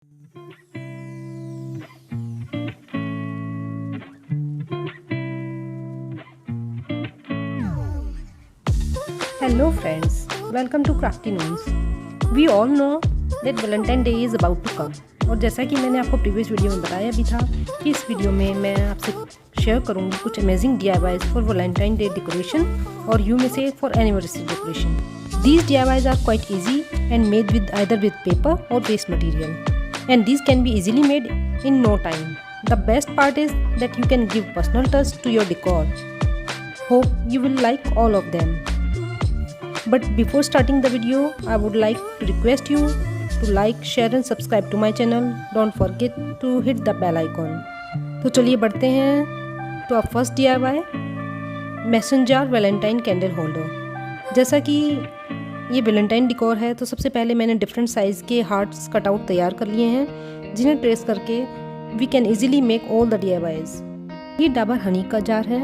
Hello friends, welcome to Crafty-noons. We all know that Valentine Day is about to come. और जैसा कि मैंने आपको प्रीवियस वीडियो में बताया भी था कि इस वीडियो में मैं आपसे शेयर करूंगी कुछ amazing DIYs for Valentine Day decoration और you may say for anniversary decoration. These DIYs are quite easy and made with either with paper or waste material. And these can be easily made in no time. The best part is that you can give personal touch to your decor. Hope you will like all of them. But before starting the video, I would like to request you to like, share and subscribe to my channel. Don't forget to hit the bell icon. तो चलिए बढ़ते हैं तो अब first DIY मैसन jar Valentine candle holder. जैसा कि ये Valentine डिकोर है तो सबसे पहले मैंने डिफरेंट साइज़ के हार्ट्स कटआउट तैयार कर लिए हैं जिन्हें ट्रेस करके we can easily make all the DIYs। ये डाबर हनी का जार है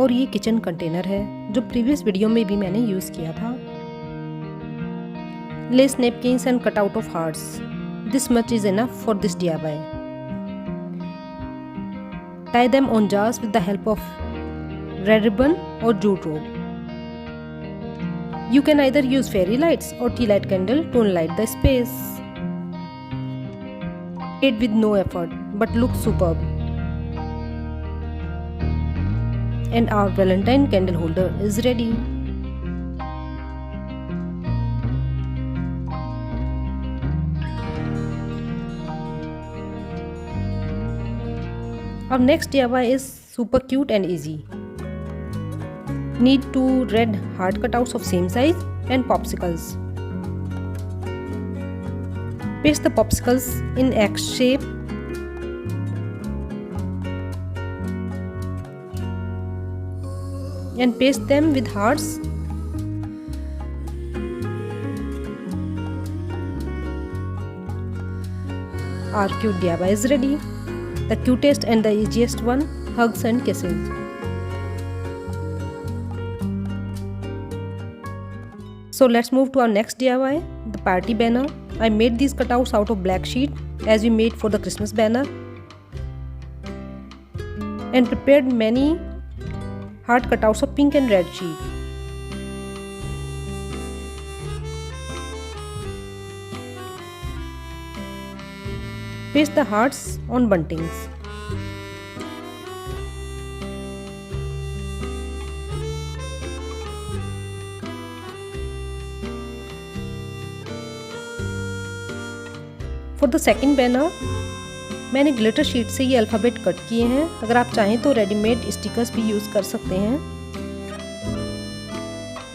और ये किचन कंटेनर है जो प्रीवियस वीडियो में भी मैंने यूज़ किया था। Lace napkins and cut out of hearts, this much is enough for this DIY। Tie them on jars with the help of red ribbon और jute rope. You can either use fairy lights or tea light candle to light the space. Made with no effort but looks superb. And our Valentine candle holder is ready. Our next DIY is super cute and easy. Need 2 red hard cutouts of same size and popsicles. Paste the popsicles in X shape and paste them with hearts. Our cute DIY is ready. The cutest and the easiest one, hugs and kisses. So let's move to our next DIY, the party banner. I made these cutouts out of black sheet as we made for the Christmas banner and prepared many heart cutouts of pink and red sheet. Paste the hearts on buntings. For the second banner, मैंने glitter sheet से ये alphabet cut किए हैं। अगर आप चाहें तो readymade stickers भी यूज़ कर सकते हैं।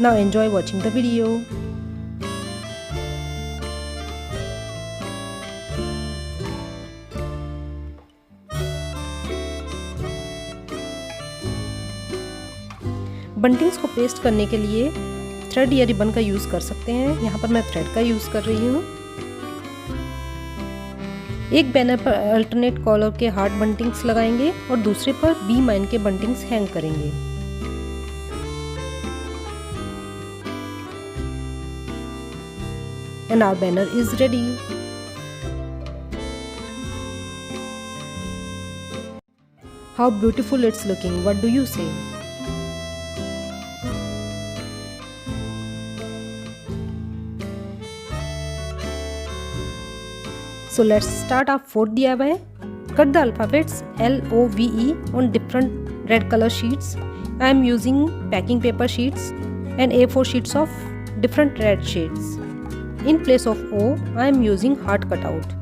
Now enjoy watching the video. बंटिंग्स को पेस्ट करने के लिए थ्रेड या रिबन का यूज़ कर सकते हैं। यहाँ पर मैं थ्रेड का यूज़ कर रही हूँ। एक बैनर पर अल्टरनेट कलर के हार्ट बंटिंग्स लगाएंगे और दूसरे पर बी माइन के बंटिंग्स हैंग करेंगे। And our banner is ready. How beautiful it's looking. What do you say? So let's start our fourth DIY. Cut the alphabets LOVE on different red color sheets. I am using packing paper sheets and A4 sheets of different red shades. In place of O, I am using heart cutout.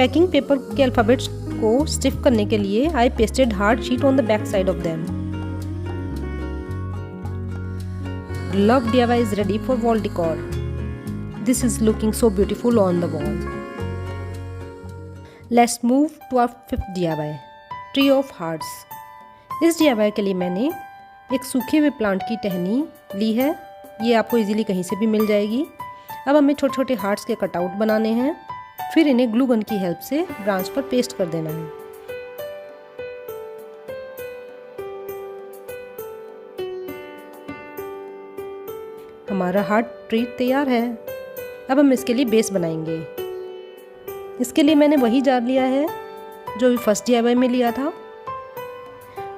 Packing paper के alphabets को stiff करने के लिए I pasted heart sheet on the back side of them. Love DIY is ready for wall decor. This is looking so beautiful on the wall. Let's move to our fifth DIY, Tree of Hearts. इस DIY के लिए मैंने एक सूखे हुए plant की टहनी ली है। ये आपको इजीली कहीं से भी मिल जाएगी। अब हमें छोटे छोटे हार्ट्स के कटआउट बनाने हैं, फिर इन्हें ग्लू गन की हेल्प से ब्रांच पर पेस्ट कर देना है। हमारा हार्ट ट्री तैयार है। अब हम इसके लिए बेस बनाएंगे। इसके लिए मैंने वही जार लिया है जो फर्स्ट DIY में लिया था,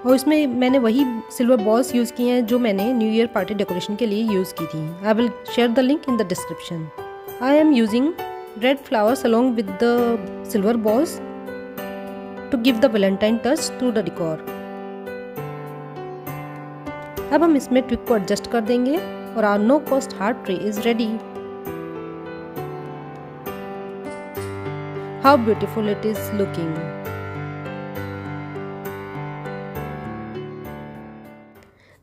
और इसमें मैंने वही सिल्वर बॉल्स यूज़ किए हैं जो मैंने न्यू ईयर पार्टी डेकोरेशन के लिए यूज़ की थी। I will share the link in the description. I am using red flowers along with the silver balls to give the Valentine touch to the decor। अब हम इसमें tweak को adjust कर देंगे और our no cost heart tray is ready। How beautiful it is looking।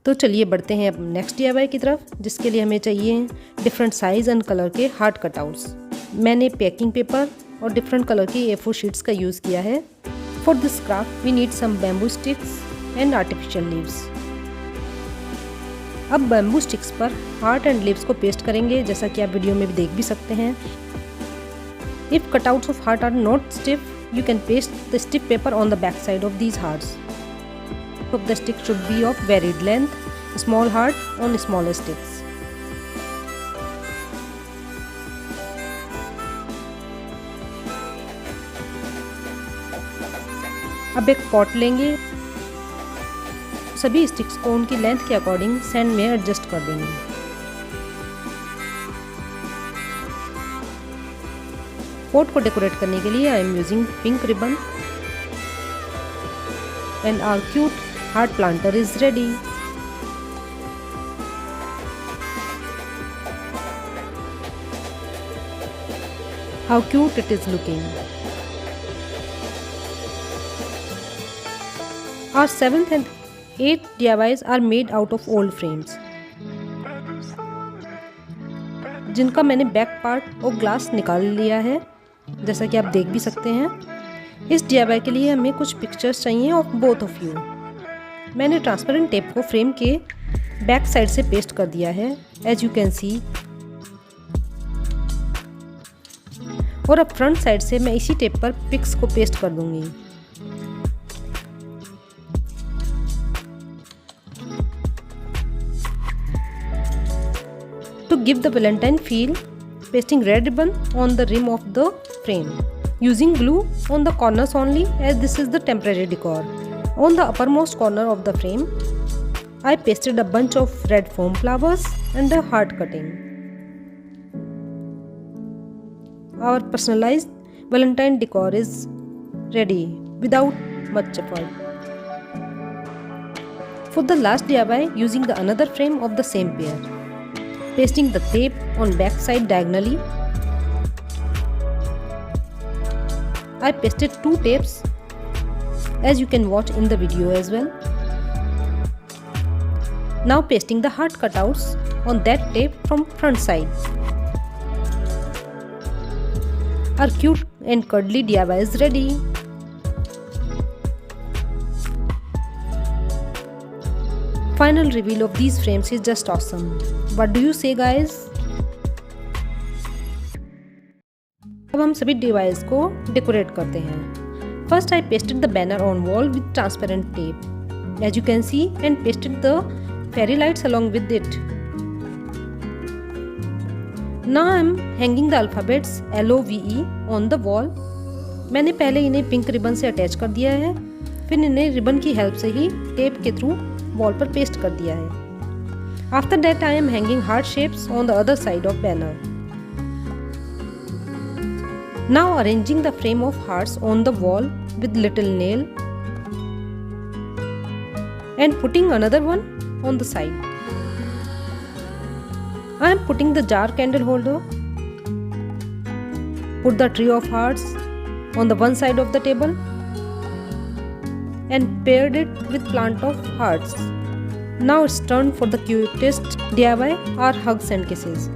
तो चलिए बढ़ते हैं अब नेक्स्ट DIY की तरफ, जिसके लिए हमें चाहिए डिफरेंट साइज एंड कलर के हार्ट कटआउट्स। मैंने पैकिंग पेपर और डिफरेंट कलर की A4 शीट्स का यूज़ किया है। For this craft we need some bamboo sticks and artificial leaves. अब बैम्बू स्टिक्स पर हार्ट एंड लीव्स को पेस्ट करेंगे, जैसा कि आप वीडियो में भी देख भी सकते हैं। If cutouts of heart are not stiff, you can paste the stiff paper on the back side of these hearts. Of the stick should be of varied length, small heart on smaller sticks। अब एक pot लेंगे, सभी sticks को उनकी length के according sand में adjust कर देंगे। पॉट को डेकोरेट करने के लिए I am using pink ribbon and our cute heart planter is ready। How cute it is looking। Our 7th and 8th DIYs are made out of old frames, जिनका मैंने back part और glass निकाल लिया है, जैसा कि आप देख भी सकते हैं। इस DIY के लिए हमें कुछ पिक्चर्स चाहिए ऑफ बोथ ऑफ यू। मैंने ट्रांसपेरेंट टेप को फ्रेम के बैक साइड से पेस्ट कर दिया है, एज यू कैन सी, और अब फ्रंट साइड से मैं इसी टेप पर पिक्स को पेस्ट कर दूंगी। To give the Valentine feel, pasting red ribbon on the rim of the frame, using glue on the corners only, as this is the temporary decor। On the uppermost corner of the frame, I pasted a bunch of red foam flowers and a heart cutting। Our personalized Valentine decor is ready without much effort। For the last DIY, using the another frame of the same pair, pasting the tape on back side diagonally, I pasted 2 tapes, as you can watch in the video as well। Now pasting the heart cutouts on that tape from front side। Our cute and cuddly DIY is ready। Final reveal of these frames is just awesome। What do you say guys? अब हम सभी DIYs को decorate करते हैं। First I pasted the banner on wall with transparent tape, as you can see, and pasted the fairy lights along with it। Now I am hanging the alphabets LOVE on the wall। मैंने पहले इन्हें pink ribbon से attach कर दिया है, फिर इन्हें ribbon की हेल्प से ही टेप के थ्रू वॉल पर पेस्ट कर दिया है। After that I am hanging heart shapes on the other side of banner. Now arranging the frame of hearts on the wall with little nail and putting another one on the side। I am putting the jar candle holder, put the tree of hearts on the one side of the table and paired it with plant of hearts। Now it's turn for the cutest DIY, or hugs and kisses।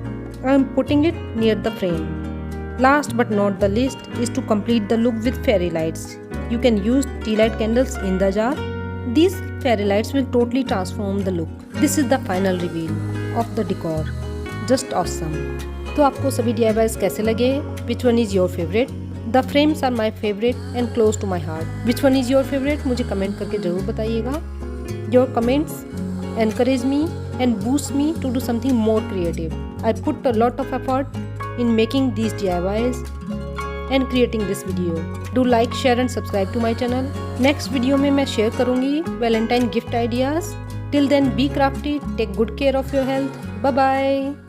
I am putting it near the frame। Last but not the least is to complete the look with fairy lights। You can use tea light candles in the jar। These fairy lights will totally transform the look। This is the final reveal of the decor। Just awesome। तो आपको सभी DIYs कैसे लगे? Which one is your favorite? The frames are my favorite and close to my heart। Which one is your favorite? मुझे comment करके ज़रूर बताइएगा। Your comments encourage me and boost me to do something more creative। I put a lot of effort in making these DIYs and creating this video. Do like, share and subscribe to my channel. Next video में मैं share करूँगी Valentine gift ideas. Till then, be crafty, take good care of your health. Bye bye.